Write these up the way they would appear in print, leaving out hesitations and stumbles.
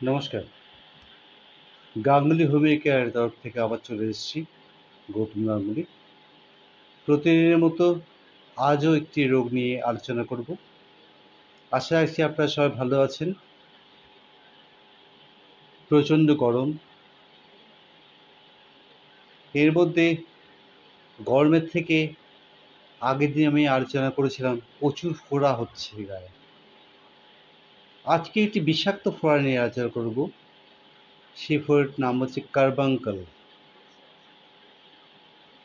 নমস্কার। গাঙ্গুলি হোমিও কেয়ারের তরফ থেকে আবার চলে এসেছি, গৌতম গাঙ্গুলি। প্রতিদিনের মতো আজও একটি রোগ নিয়ে আলোচনা করব। আশা রাখছি আপনারা সবাই ভালো আছেন। প্রচণ্ড গরম, এর মধ্যে গরমের থেকে আগের দিন আমি আলোচনা করেছিলাম প্রচুর ফোড়া হচ্ছে গায়ে। আজকে একটি বিষাক্ত ফোড়া নিয়ে আলোচনা করব। সেই ফোড়ার নাম হচ্ছে কার্বাঙ্কাল।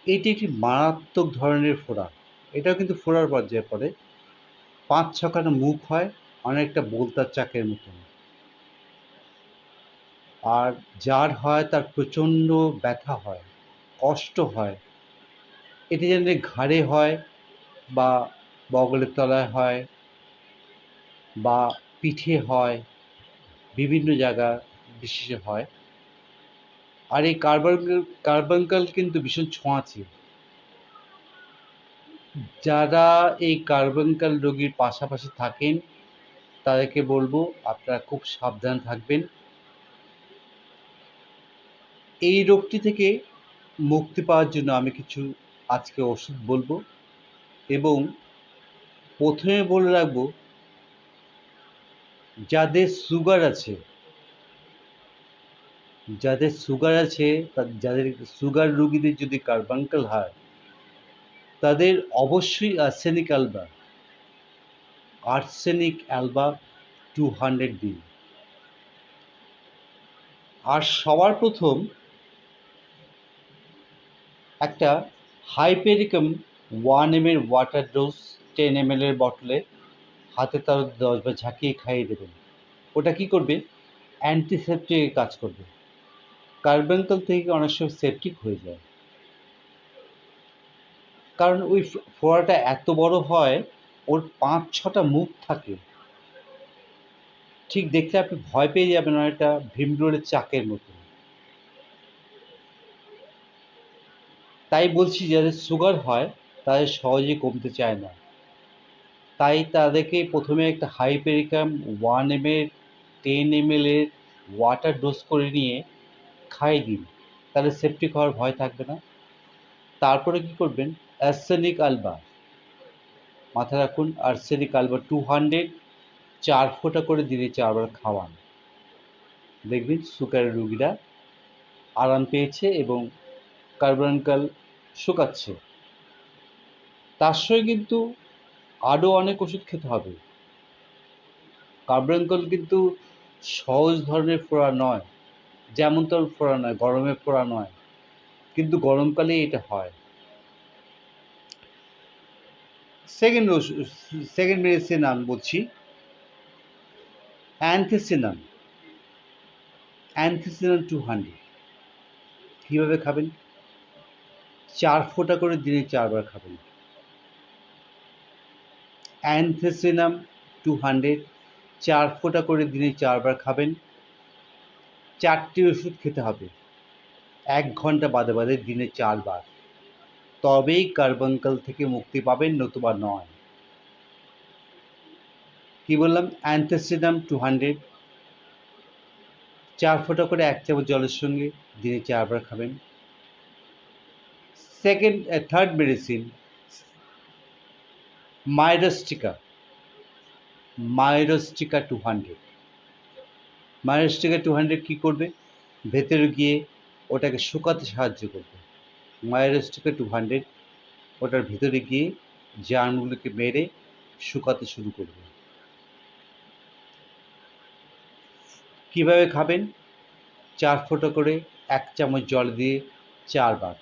এটি একটি মারাত্মক ধরনের ফোড়া। এটাও কিন্তু ফোড়ার পর্যায়ে পড়ে। ৫-৬খানা মুখ হয়, অনেকটা বোলতার চাকের মতন। আর যার হয় তার প্রচণ্ড ব্যথা হয়, কষ্ট হয়। এটি জেনারেলি ঘাড়ে হয় বা বগলের তলায় হয় বা পিঠে হয়, বিভিন্ন জায়গা বিশেষে হয়। আর এই কার্বাঙ্কাল কিন্তু ভীষণ ছোঁয়াচে। যারা এই কার্বাঙ্কাল রোগীর পাশাপাশি থাকেন তাদেরকে বলবো আপনারা খুব সাবধান থাকবেন। এই রোগটি থেকে মুক্তি পাওয়ার জন্য আমি কিছু আজকে ওষুধ বলবো এবং প্রথমে বলে রাখবো, যাদের সুগার আছে যাদের সুগার রোগীদের যদি কার্বাঙ্কাল হয় তাদের অবশ্যই আর্সেনিক অ্যালবা 200 দিন। আর সবার প্রথম একটা hypericum 1 ml water dose 10 ml এর বটলে হাতে তার 10বার ঝাঁকিয়ে খাইয়ে দেবেন। ওটা কি করবে? অ্যান্টিসেপটিক কাজ করবে। কার্বাঙ্কাল থেকে অনেক সময় সেপটিক হয়ে যায়, কারণ ওই ফোড়াটা এত বড় হয়, ওর ৫-৬টা মুখ থাকে। ঠিক দেখলে আপনি ভয় পেয়ে যাবেন, অনেকটা ভীমরুলের চাকের মতো। তাই বলছি, যাদের সুগার হয় তাদের সহজে কমতে চায় না। তাই তাদেরকে প্রথমে একটা হাইপেরিকাম 1 ml 10 ml এর ওয়াটার ডোজ করে নিয়ে খাইয়ে দিন, তাহলে সেপটিক হওয়ার ভয় থাকবে না। তারপরে কি করবেন? আর্সেনিক অ্যালবা, মাথায় রাখুন, আর্সেনিক অ্যালবা 200 4 ফোঁটা করে দিনে 4 বার খাওয়ান। দেখবেন সুগারের রোগীরা আরাম পেয়েছে এবং কার্বাঙ্কাল শুকাচ্ছে। তার সঙ্গে কিন্তু আরও অনেক ওষুধ খেতে হবে। কার্বাঙ্কাল কিন্তু সহজ ধরনের ফোড়া নয়, যেমন তেমন ফোড়া নয়, গরমের ফোড়া নয়, কিন্তু গরমকালেই এটা হয়। সেকেন্ড মেডিসিন নাম বলছি অ্যান্থিসিনাম। 200 কীভাবে খাবেন? 4 ফোঁটা করে দিনে 4 বার খাবেন। অ্যান্থিসিনাম 200 4 ফোঁটা করে দিনে 4 বার খাবেন। 4টি ওষুধ খেতে হবে 1 ঘন্টা বাদে বাদে দিনে 4 বার। তবেই কার্বাঙ্কাল থেকে মুক্তি পাবেন, নতুবা নয়। কি বললাম? অ্যান্থিসিনাম 200 4 ফোঁটা করে 1 চামচ জলের সঙ্গে দিনে 4 বার খাবেন। Third medicine মাইরস্টিকা 200। মাইরস্টিকা 200 কী করবে? ভেতরে গিয়ে ওটাকে শুকাতে সাহায্য করবে। মাইরস্টিকা 200 ওটার ভেতরে গিয়ে জার্মগুলোকে মেরে শুকাতে শুরু করবে। কীভাবে খাবেন? 4 ফোঁটা করে 1 চামচ জল দিয়ে 4 বার।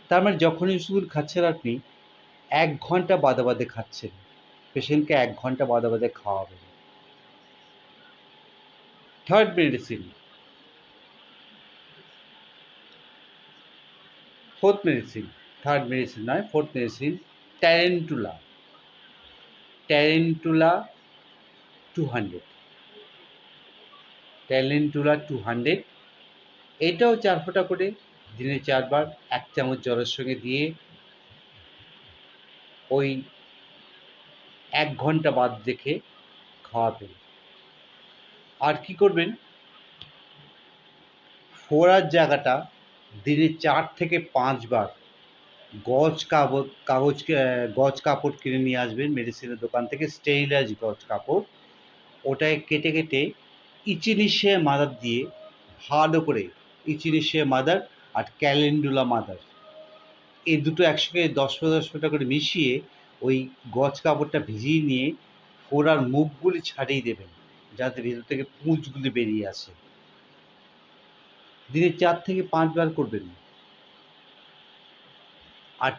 তার মানে যখনই ওষুধ খাচ্ছেন আপনি 1 ঘন্টা বাদে বাদে খাচ্ছেন। পেশেন্টকে 1 ঘন্টা বাদে বাদে খাওয়াবেন। থার্ড মেডিসিন, থার্ড মেডিসিন নয়, ফোর্থ মেডিসিন ট্যারেন্টুলা 200। ট্যারেন্টুলা 200 এটাও 4 ফোঁটা করে দিনে 4 বার 1 চামচ জলের সঙ্গে দিয়ে ওই 1 ঘন্টা বাদ রেখে খাওয়াবেন। আর কি করবেন? ফোড়ার জায়গাটা দিনে 4 থেকে 5 বার গজ কাপড় কিনে নিয়ে আসবেন মেডিসিনের দোকান থেকে, স্টেরিলাইজ গজ কাপড়। ওটায় কেটে কেটে ইচিনিশিয়া মাদার দিয়ে ভালো করে, ইচিনিশিয়া মাদার আর ক্যালেন্ডুলা মাদার, এই দুটো একসঙ্গে 10-15 করে মিশিয়ে ওই গজ কাপড়টা ভিজিয়ে নিয়ে ফোড়ার মুখগুলি ছাড়িয়ে দেবেন, যাতে ভেতর থেকে পুঁজগুলি বেরিয়ে আসে। দিনে 4 থেকে 5 বার করবেন। আর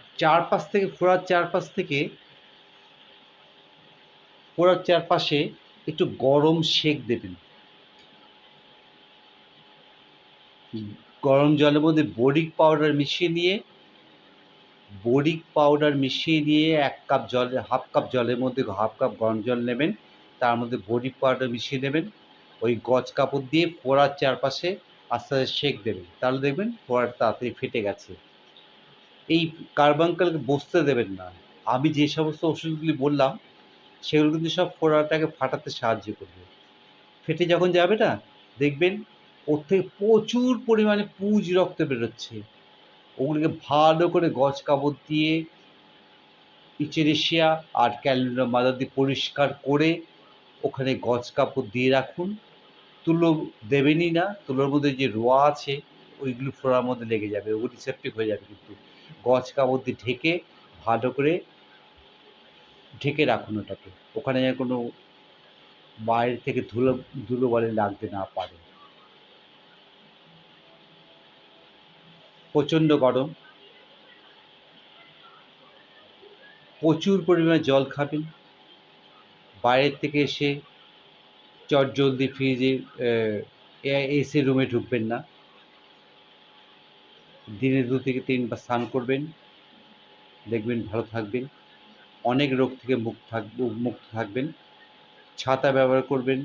ফোড়ার চারপাশে একটু গরম সেক দেবেন। গরম জলের মধ্যে বোরিক পাউডার মিশিয়ে নিয়ে 1 কাপ জলের মধ্যে হাফ কাপ গরম জল নেবেন, তার মধ্যে বোরিক পাউডার মিশিয়ে নেবেন, ওই গজ কাপড় দিয়ে ফোড়ার চারপাশে আস্তে আস্তে সেক দেবেন, তাহলে দেখবেন ফোড়াটা তাড়াতাড়ি ফেটে গেছে। এই কার্বাঙ্কালকে বসতে দেবেন না। আমি যে সমস্ত ওষুধগুলি বললাম সেগুলো কিন্তু সব ফোড়াটাকে ফাটাতে সাহায্য করবে। ফেটে যখন যাবে না, দেখবেন ওর থেকে প্রচুর পরিমাণে পুঁজ রক্ত বেরোচ্ছে। ওগুলোকে ভালো করে গজ কাপড় দিয়ে ইচেরেশিয়া আর ক্যালেন্ডুলা মাদার দিয়ে পরিষ্কার করে ওখানে গজ কাপড় দিয়ে রাখুন। তুলো দেবেনই না, তুলোর মধ্যে যে রোয়া আছে ওইগুলো ফোড়ার মধ্যে লেগে যাবে, ওগুলো সেপ্টিক হয়ে যাবে। কিন্তু গজ কাপড় দিয়ে ঢেকে ভালো করে ঢেকে রাখুন ওটাকে, ওখানে যেন কোনো বাইরে থেকে ধুলোবালি লাগতে না পারে। প্রচণ্ড গরম, প্রচুর পরিমাণে জল খাবেন। বাইরের থেকে এসে চটজলদি ফ্রিজে এসি রুমে ঢুকবেন না। দিনে 2 থেকে 3 বার স্নান করবেন, দেখবেন ভালো থাকবেন, অনেক রোগ থেকে মুক্ত থাকবেন। ছাতা ব্যবহার করবেন,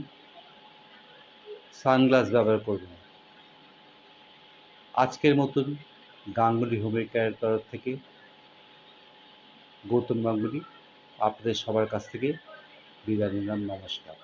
সানগ্লাস ব্যবহার করবেন। আজকের মতন গাঙ্গুলি হোমিও কেয়ারের তরফ থেকে গৌতম গাঙ্গুলি আপনাদের সবার কাছ থেকে বিদায় নিলাম। নমস্কার।